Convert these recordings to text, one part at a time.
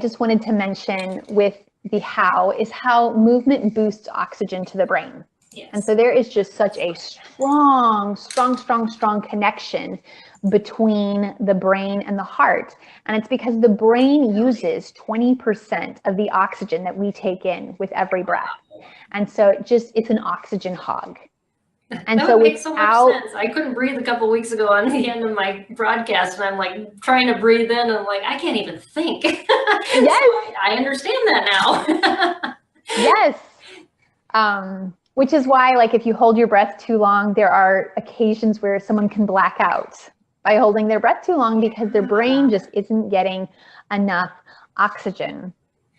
just wanted to mention with the how is how movement boosts oxygen to the brain. Yes. And so there is just such a strong connection between the brain and the heart. And it's because the brain uses 20% of the oxygen that we take in with every breath. And so it's an oxygen hog. And that so would make so much sense. I couldn't breathe a couple of weeks ago on the end of my broadcast, and I'm like trying to breathe in, and I'm like, I can't even think. Yes, so I understand that now. Yes, which is why, like, if you hold your breath too long, there are occasions where someone can black out by holding their breath too long because their brain just isn't getting enough oxygen.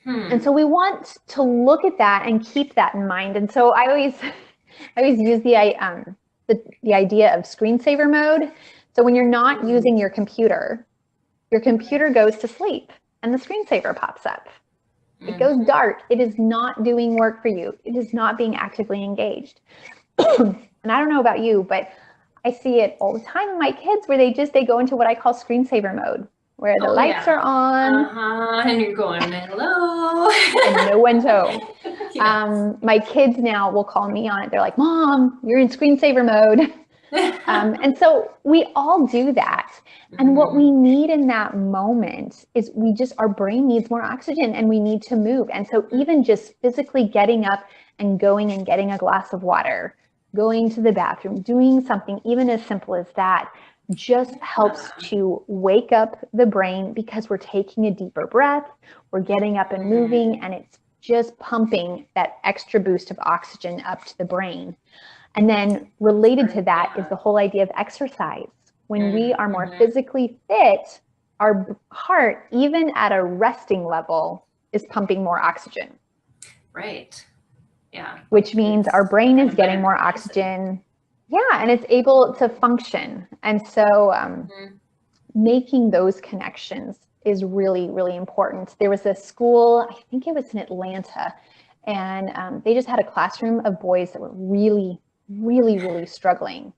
And so we want to look at that and keep that in mind. And so I always use the idea of screensaver mode. So when you're not using your computer goes to sleep and the screensaver pops up. It goes dark. It is not doing work for you. It is not being actively engaged. And I don't know about you, but I see it all the time in my kids where they go into what I call screensaver mode, where the lights are on. And you're going, hello. And no one's home. My kids now will call me on it. They're like, Mom, you're in screensaver mode. And so we all do that. And what we need in that moment is our brain needs more oxygen and we need to move. And so even just physically getting up and going and getting a glass of water, going to the bathroom, doing something even as simple as that, just helps to wake up the brain because we're taking a deeper breath, we're getting up and moving, and it's just pumping that extra boost of oxygen up to the brain. And then related to that is the whole idea of exercise. When we are more physically fit, our heart, even at a resting level, is pumping more oxygen. Right. Yeah. Which means our brain is getting more oxygen. Yeah, and it's able to function. And so making those connections is really, really important. There was a school, I think it was in Atlanta, and they just had a classroom of boys that were really struggling.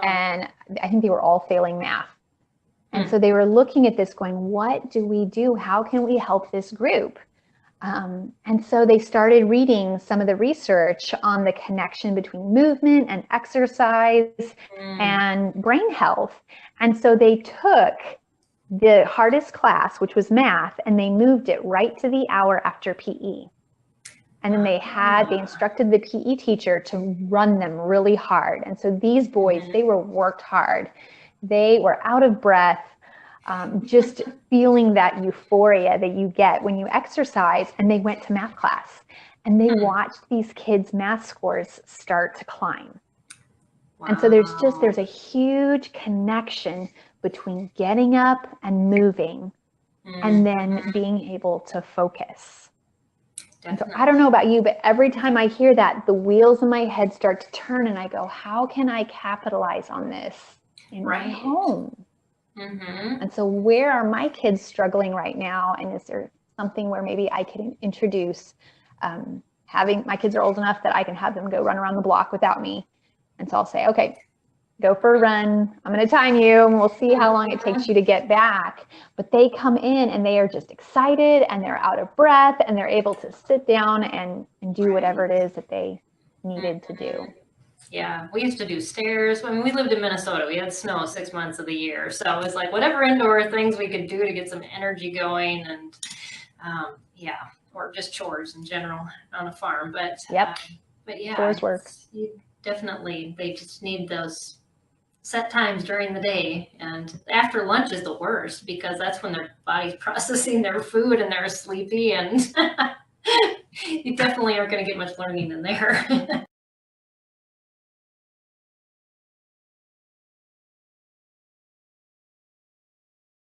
And I think they were all failing math. And so they were looking at this going, what do we do? How can we help this group? And so they started reading some of the research on the connection between movement and exercise and brain health. And so they took the hardest class, which was math, and they moved it right to the hour after PE. And then they instructed the PE teacher to run them really hard. And so these boys, they were worked hard. They were out of breath, just feeling that euphoria that you get when you exercise. And they went to math class and they watched these kids' math scores start to climb. Wow. And so there's a huge connection between getting up and moving and then being able to focus. And so I don't know about you, but every time I hear that, the wheels in my head start to turn and I go, how can I capitalize on this in my home? And so where are my kids struggling right now? And is there something where maybe I can introduce my kids are old enough that I can have them go run around the block without me. And so I'll say, okay, go for a run. I'm going to time you and we'll see how long it takes you to get back. But they come in and they are just excited and they're out of breath and they're able to sit down and do whatever it is that they needed to do. Yeah, we used to do stairs. I mean, we lived in Minnesota. We had snow 6 months of the year. So it was like whatever indoor things we could do to get some energy going and or just chores in general on a farm. But yeah, chores work. Definitely, they just need those set times during the day, and after lunch is the worst because that's when their body's processing their food and they're sleepy, and you definitely aren't going to get much learning in there.